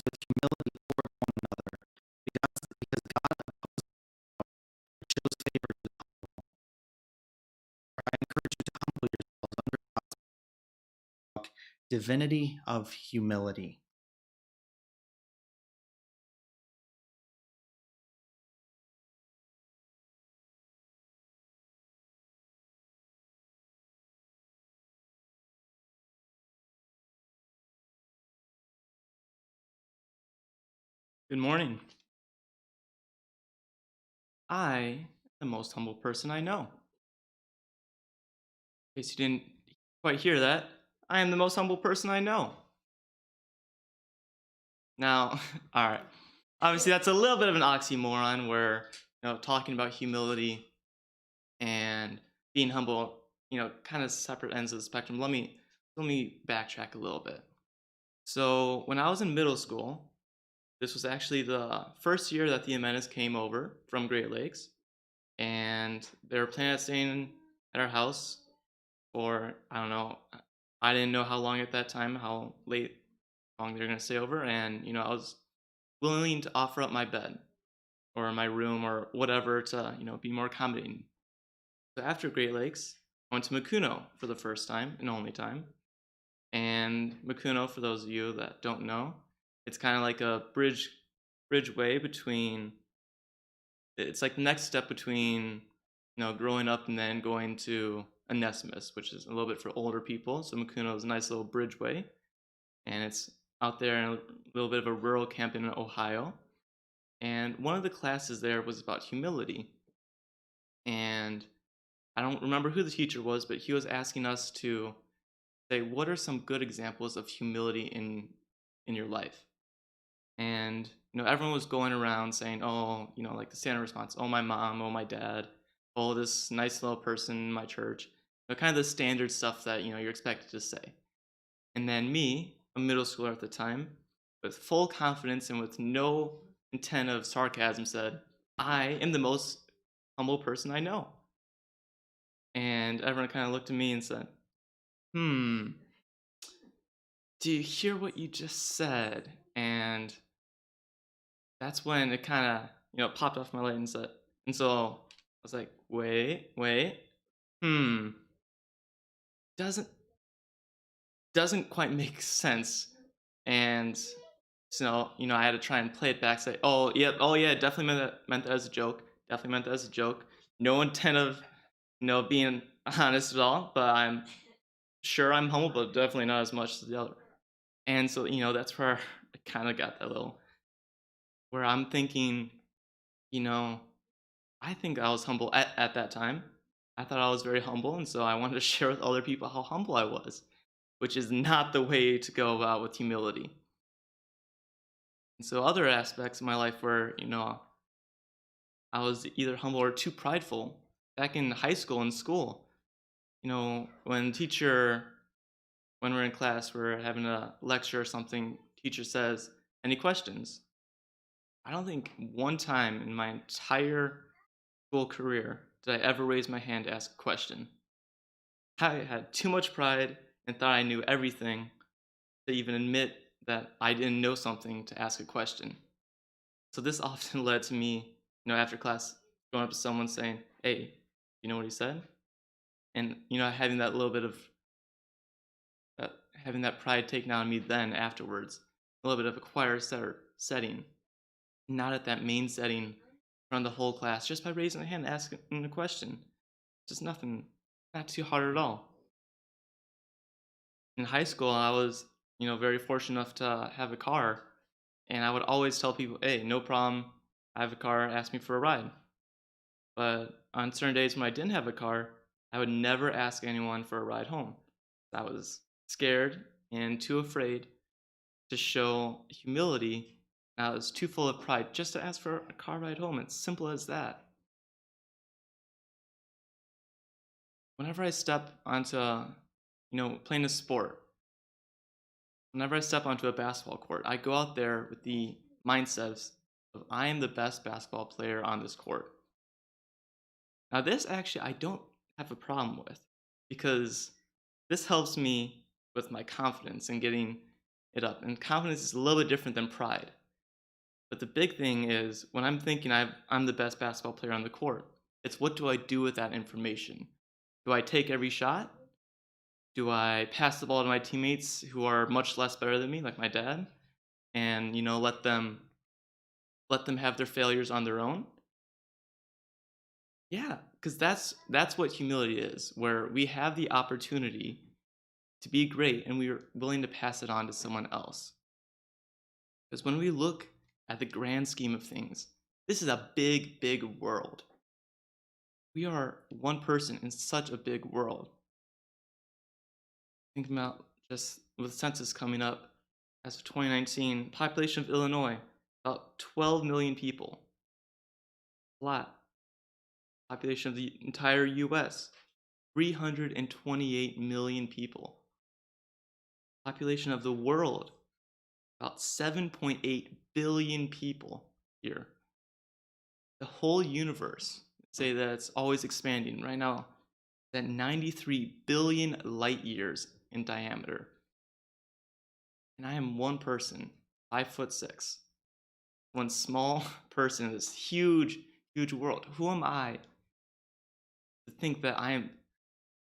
with humility toward one another, because God shows favor to the humble. I encourage you to humble yourselves under God's divinity of humility. Good morning. I am the most humble person I know. In case you didn't quite hear that, I am the most humble person I know. Now, all right. Obviously, that's a little bit of an oxymoron where, talking about humility and being humble, kind of separate ends of the spectrum. Let me backtrack a little bit. So, when I was in middle school, this was actually the first year that the Amenas came over from Great Lakes, and they were planning on staying at our house for, I don't know, I didn't know how long at that time, how long they were gonna stay over, and I was willing to offer up my bed or my room or whatever to be more accommodating. So after Great Lakes, I went to Makuno for the first time and only time. And Makuno, for those of you that don't know, it's kind of like a bridgeway between. It's like the next step between growing up and then going to Onesimus, which is a little bit for older people. So Makuno is a nice little bridgeway, and it's out there in a little bit of a rural camp in Ohio. And one of the classes there was about humility. And I don't remember who the teacher was, but he was asking us to say, what are some good examples of humility in your life? And everyone was going around saying, oh, like the standard response, oh, my mom, oh, my dad, oh, this nice little person in my church, kind of the standard stuff that you're expected to say. And then me, a middle schooler at the time, with full confidence and with no intent of sarcasm, said, I am the most humble person I know. And everyone kind of looked at me and said, do you hear what you just said? And that's when it kind of, popped off my light and said, and so I was like, wait, doesn't quite make sense. And so, I had to try and play it back, say, oh, yep, oh yeah, definitely meant that as a joke. Definitely meant that as a joke. No intent of, being honest at all, but I'm sure I'm humble, but definitely not as much as the other. And so, that's where I kind of got that little, where I'm thinking, you know, I think I was humble at that time. I thought I was very humble, and so I wanted to share with other people how humble I was, which is not the way to go about with humility. And so other aspects of my life where, I was either humble or too prideful. Back in high school and school, when we're in class, we're having a lecture or something, teacher says, any questions? I don't think one time in my entire school career did I ever raise my hand to ask a question. I had too much pride and thought I knew everything to even admit that I didn't know something to ask a question. So this often led to me, after class, going up to someone saying, hey, you know what he said? And, having that little bit of, having that pride taken out of me then afterwards, a little bit of a quieter setting, not at that main setting in front of the whole class, just by raising a hand and asking a question. Just nothing, not too hard at all. In high school, I was, very fortunate enough to have a car, and I would always tell people, "Hey, no problem. I have a car. Ask me for a ride." But on certain days when I didn't have a car, I would never ask anyone for a ride home. I was scared and too afraid to show humility. And I was too full of pride just to ask for a car ride home. It's simple as that. Whenever I step onto, playing a sport, whenever I step onto a basketball court, I go out there with the mindset of I am the best basketball player on this court. Now, this actually I don't have a problem with because this helps me with my confidence and getting it up. And confidence is a little bit different than pride. But the big thing is when I'm thinking I'm the best basketball player on the court, it's what do I do with that information? Do I take every shot? Do I pass the ball to my teammates who are much less better than me, like my dad, and let them have their failures on their own? Yeah, because that's what humility is, where we have the opportunity to be great and we are willing to pass it on to someone else. Because when we look at the grand scheme of things, this is a big, big world. We are one person in such a big world. Think about just with census coming up as of 2019, population of Illinois, about 12 million people. A lot. Population of the entire US, 328 million people. Population of the world, about 7.8 billion people here. The whole universe, say that it's always expanding. Right now, at 93 billion light years in diameter. And I am one person, 5'6", one small person in this huge, huge world. Who am I to think that I am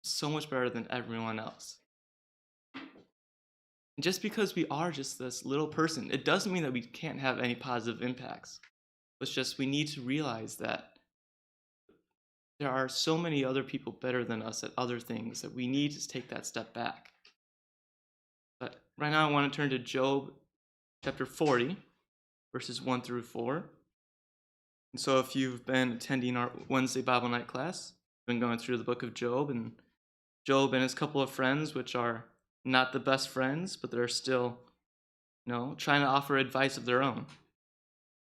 so much better than everyone else? And just because we are just this little person, it doesn't mean that we can't have any positive impacts. It's just we need to realize that there are so many other people better than us at other things that we need to take that step back. But right now I want to turn to Job chapter 40, verses 1 through 4. And so if you've been attending our Wednesday Bible night class, we've been going through the book of Job and his couple of friends, which are not the best friends, but they're still, trying to offer advice of their own.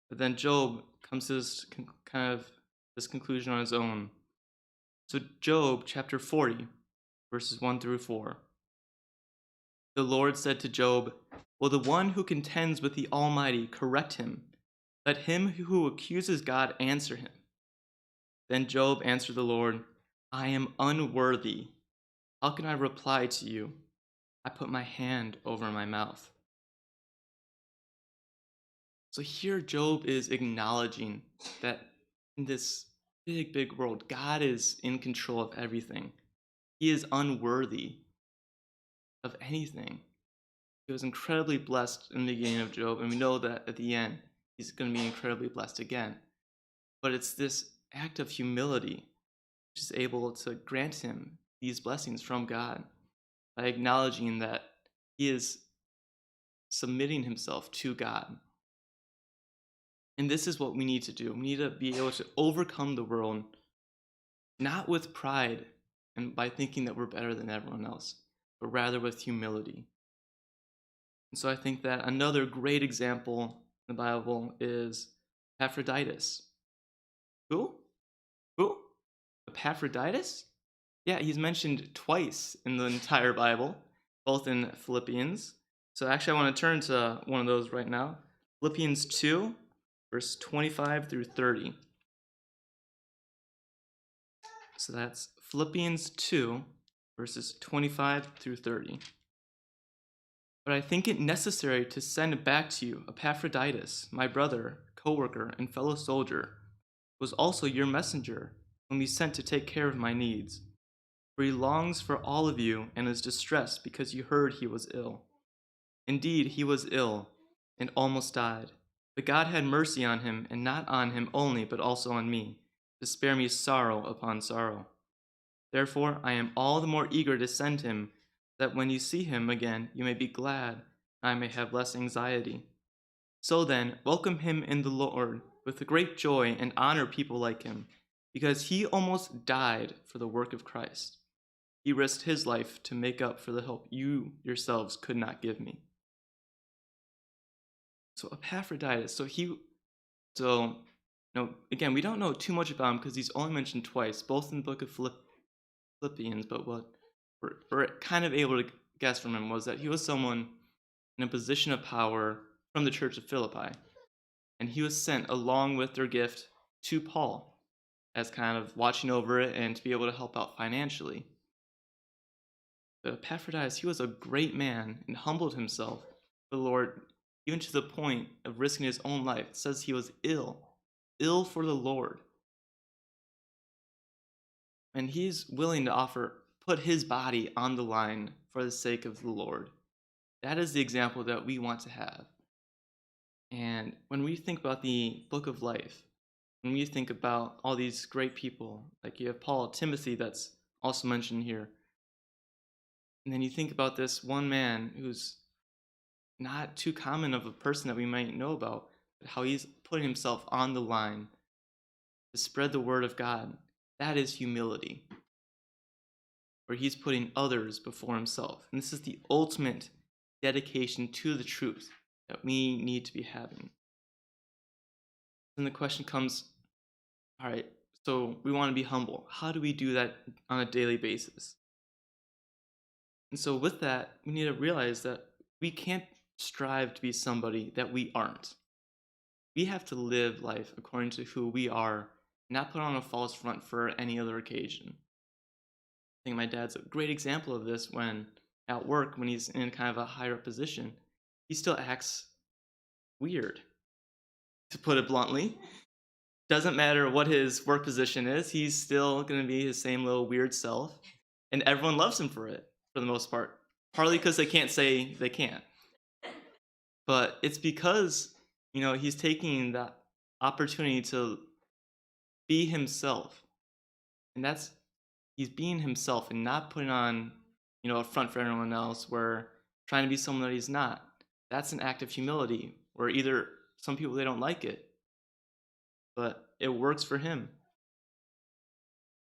But then Job comes to this conclusion on his own. So Job chapter 40, verses 1 through 4. The Lord said to Job, "Will the one who contends with the Almighty correct him? Let him who accuses God answer him." Then Job answered the Lord, "I am unworthy. How can I reply to you? I put my hand over my mouth." So here Job is acknowledging that in this big, big world, God is in control of everything. He is unworthy of anything. He was incredibly blessed in the beginning of Job, and we know that at the end, he's going to be incredibly blessed again. But it's this act of humility which is able to grant him these blessings from God by acknowledging that he is submitting himself to God. And this is what we need to do. We need to be able to overcome the world, not with pride and by thinking that we're better than everyone else, but rather with humility. And so I think that another great example in the Bible is Epaphroditus. Who? Who? Epaphroditus? Yeah, he's mentioned twice in the entire Bible, both in Philippians. So actually, I want to turn to one of those right now. Philippians 2, verse 25 through 30. So that's Philippians 2, verses 25 through 30. But I think it necessary to send back to you Epaphroditus, my brother, co-worker, and fellow soldier, who was also your messenger, whom you sent to take care of my needs. For he longs for all of you and is distressed because you heard he was ill. Indeed, he was ill and almost died. But God had mercy on him, and not on him only, but also on me, to spare me sorrow upon sorrow. Therefore, I am all the more eager to send him, that when you see him again, you may be glad, and I may have less anxiety. So then, welcome him in the Lord with great joy and honor people like him, because he almost died for the work of Christ. He risked his life to make up for the help you yourselves could not give me. So Epaphroditus, again, we don't know too much about him because he's only mentioned twice, both in the book of Philippians, but what we're kind of able to guess from him was that he was someone in a position of power from the church of Philippi. And he was sent along with their gift to Paul as kind of watching over it and to be able to help out financially. But Epaphroditus, he was a great man and humbled himself the Lord, even to the point of risking his own life. It says he was ill for the Lord. And he's willing to put his body on the line for the sake of the Lord. That is the example that we want to have. And when we think about the book of life, when we think about all these great people, like you have Paul, Timothy, that's also mentioned here, and then you think about this one man who's not too common of a person that we might know about, but how he's putting himself on the line to spread the word of God. That is humility, where he's putting others before himself. And this is the ultimate dedication to the truth that we need to be having. Then the question comes, all right, so we want to be humble. How do we do that on a daily basis? And so with that, we need to realize that we can't strive to be somebody that we aren't. We have to live life according to who we are, not put on a false front for any other occasion. I think my dad's a great example of this when at work, when he's in kind of a higher up position, he still acts weird, to put it bluntly. Doesn't matter what his work position is, he's still going to be his same little weird self. And everyone loves him for it, for the most part. Partly because they can't say they can't. But it's because, he's taking that opportunity to be himself. And he's being himself and not putting on, a front for everyone else, where trying to be someone that he's not. That's an act of humility, where either some people, they don't like it, but it works for him.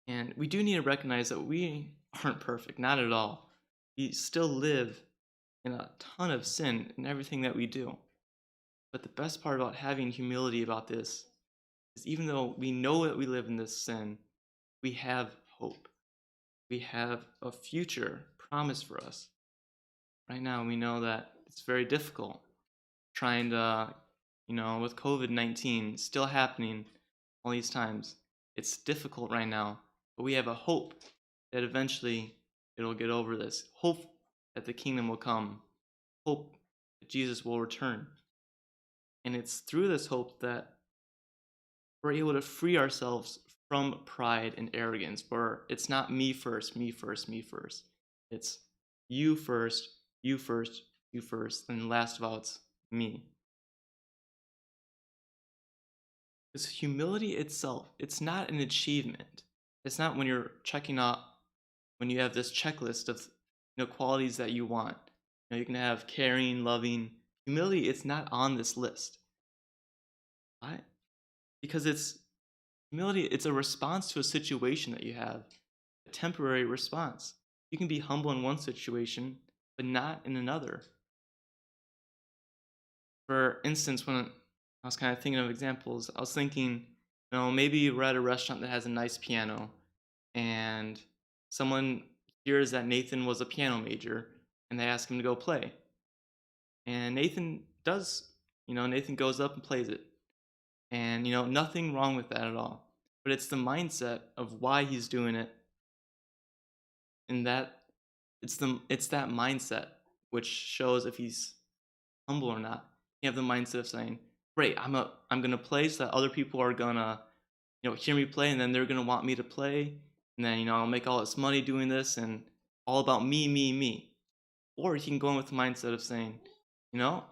And we do need to recognize that we aren't perfect, not at all. We still live in a ton of sin in everything that we do. But the best part about having humility about this is even though we know that we live in this sin, we have hope. We have a future promised for us. Right now, we know that it's very difficult trying to, with COVID-19 still happening all these times. It's difficult right now, but we have a hope that eventually it'll get over this. Hope that the kingdom will come. Hope that Jesus will return. And it's through this hope that we're able to free ourselves from pride and arrogance, where it's not me first, me first, me first. It's you first, you first, you first, and last of all, it's me. Because humility itself, it's not an achievement. It's not when you're checking off, when you have this checklist of qualities that you want. You can have caring, loving. Humility, it's not on this list. Why? Because humility, it's a response to a situation that you have, a temporary response. You can be humble in one situation, but not in another. For instance, when I was kind of thinking of examples, I was thinking, maybe we're at a restaurant that has a nice piano, and someone hears that Nathan was a piano major, and they ask him to go play. And Nathan Nathan goes up and plays it. And, nothing wrong with that at all. But it's the mindset of why he's doing it. And it's that mindset which shows if he's humble or not. You have the mindset of saying, "Great, I'm gonna play so that other people are gonna, hear me play, and then they're gonna want me to play, and then I'll make all this money doing this, and all about me, me, me." Or you can go in with the mindset of saying,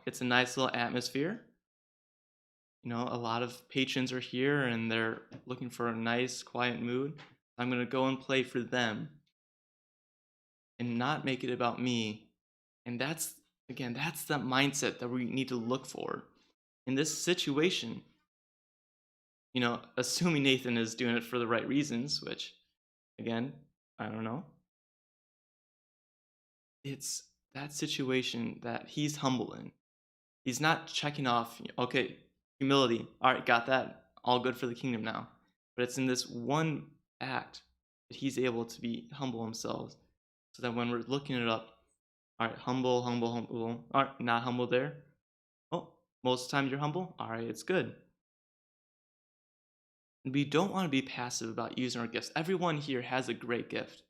it's a nice little atmosphere. A lot of patrons are here and they're looking for a nice, quiet mood. I'm going to go and play for them and not make it about me. And that's the mindset that we need to look for in this situation. Assuming Nathan is doing it for the right reasons, which, again, I don't know. It's that situation that he's humble in. He's not checking off, okay, humility. All right, got that. All good for the kingdom now. But it's in this one act that he's able to be humble himself. So that when we're looking it up, all right, humble, humble, humble. All right, not humble there. Oh, most of the time you're humble. All right, it's good. And we don't want to be passive about using our gifts. Everyone here has a great gift.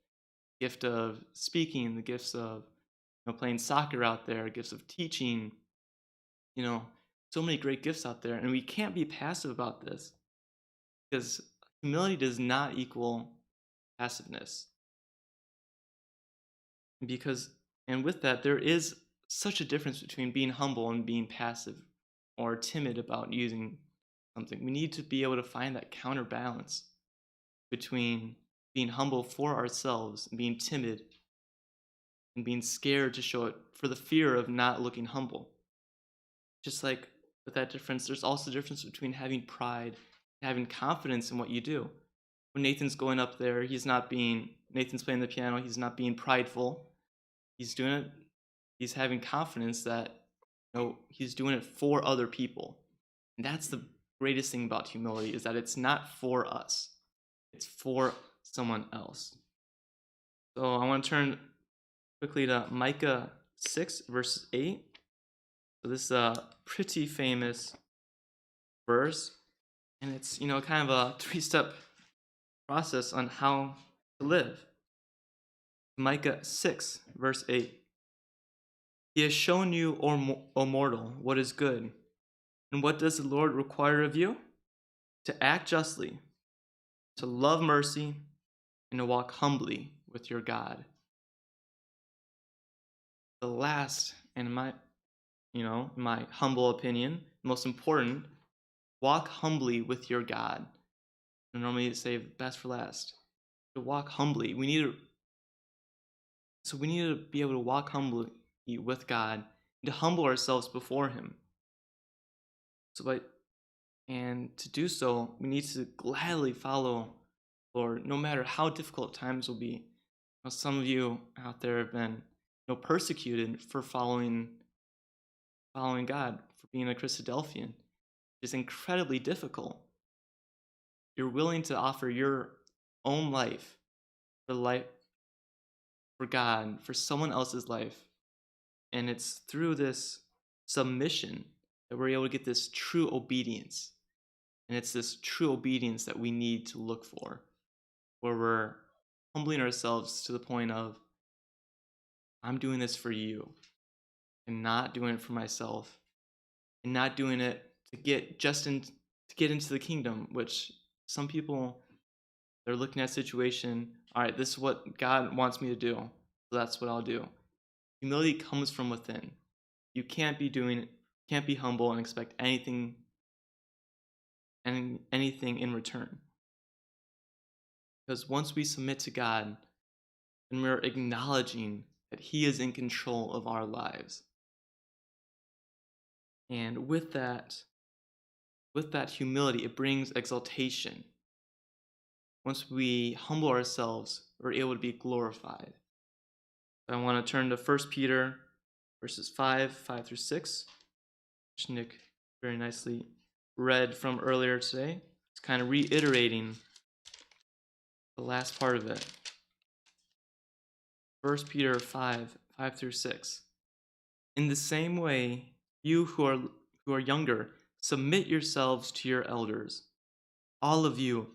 Gift of speaking, the gifts of playing soccer out there, gifts of teaching, you know, so many great gifts out there, and we can't be passive about this because humility does not equal passiveness. Because, and with that, there is such a difference between being humble and being passive or timid about using something. We need to be able to find that counterbalance between being humble for ourselves and being timid and being scared to show it for the fear of not looking humble. Just like with that difference, there's also a difference between having pride and having confidence in what you do. When Nathan's going up there, Nathan's playing the piano, he's not being prideful. He's doing it, he's having confidence that he's doing it for other people. And that's the greatest thing about humility, is that it's not for us. It's for someone else. So I want to turn quickly to Micah 6, verse 8. So this is a pretty famous verse, and it's kind of a three-step process on how to live. Micah 6, verse 8. He has shown you, O mortal, what is good. And what does the Lord require of you? To act justly, to love mercy, and to walk humbly with your God. The last, and my humble opinion, most important, walk humbly with your God. I normally say best for last. To walk humbly, we need to be able to walk humbly with God and to humble ourselves before Him. And to do so, we need to gladly follow Lord, no matter how difficult times will be. Some of you out there have been persecuted for following God, for being a Christadelphian. It's incredibly difficult. You're willing to offer your own life for God, for someone else's life. And it's through this submission that we're able to get this true obedience. And it's this true obedience that we need to look for, where we're humbling ourselves to the point of, I'm doing this for you, and not doing it for myself, and not doing it to get into the kingdom, which some people, they're looking at a situation, all right, this is what God wants me to do, so that's what I'll do. Humility comes from within. You can't be humble and expect anything in return. Because once we submit to God, then we're acknowledging that He is in control of our lives. And with that humility, it brings exaltation. Once we humble ourselves, we're able to be glorified. I want to turn to 1 Peter verses 5 through 6, which Nick very nicely read from earlier today. It's kind of reiterating the last part of it. 1 Peter 5 through 6. In the same way, you who are younger, submit yourselves to your elders. All of you,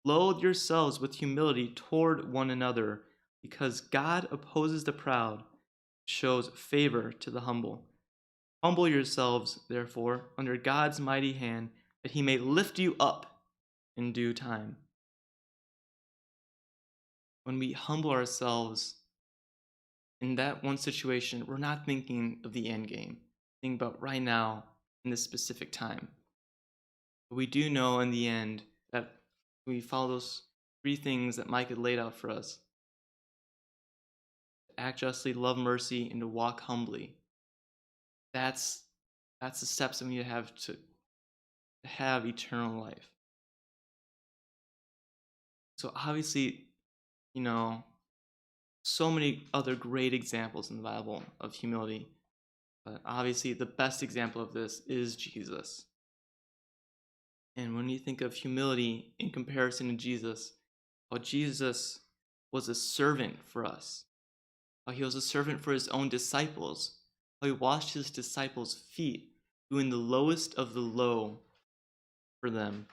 clothe yourselves with humility toward one another, because God opposes the proud, shows favor to the humble. Humble yourselves, therefore, under God's mighty hand, that He may lift you up in due time. When we humble ourselves in that one situation, we're not thinking of the end game. Think about right now in this specific time. But we do know in the end that we follow those three things that Mike had laid out for us: to act justly, love mercy, and to walk humbly. That's the steps that we need to have eternal life. So obviously, so many other great examples in the Bible of humility. But obviously, the best example of this is Jesus. And when you think of humility in comparison to Jesus, how Jesus was a servant for us, how He was a servant for His own disciples, how He washed His disciples' feet, doing the lowest of the low for them.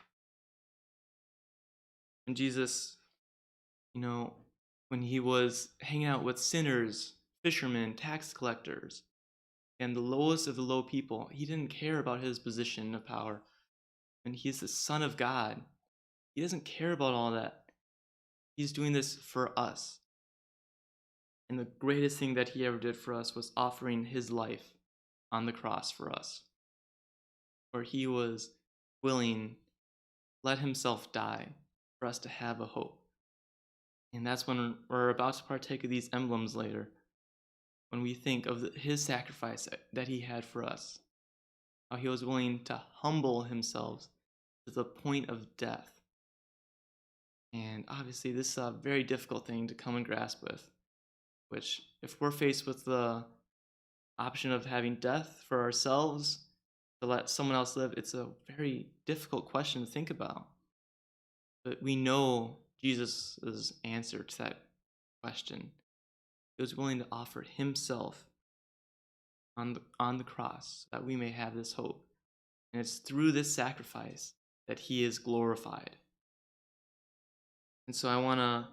And Jesus, when He was hanging out with sinners, fishermen, tax collectors, and the lowest of the low people. He didn't care about his position of power. And he's the Son of God. He doesn't care about all that. He's doing this for us. And the greatest thing that he ever did for us was offering his life on the cross for us, where he was willing, let himself die for us to have a hope. And that's when we're about to partake of these emblems later, when we think of his sacrifice that he had for us, how he was willing to humble himself to the point of death. And obviously, this is a very difficult thing to come and grasp with, which, if we're faced with the option of having death for ourselves to let someone else live, it's a very difficult question to think about. But we know Jesus' answer to that question. He was willing to offer himself on the cross so that we may have this hope. And it's through this sacrifice that he is glorified. And so I want to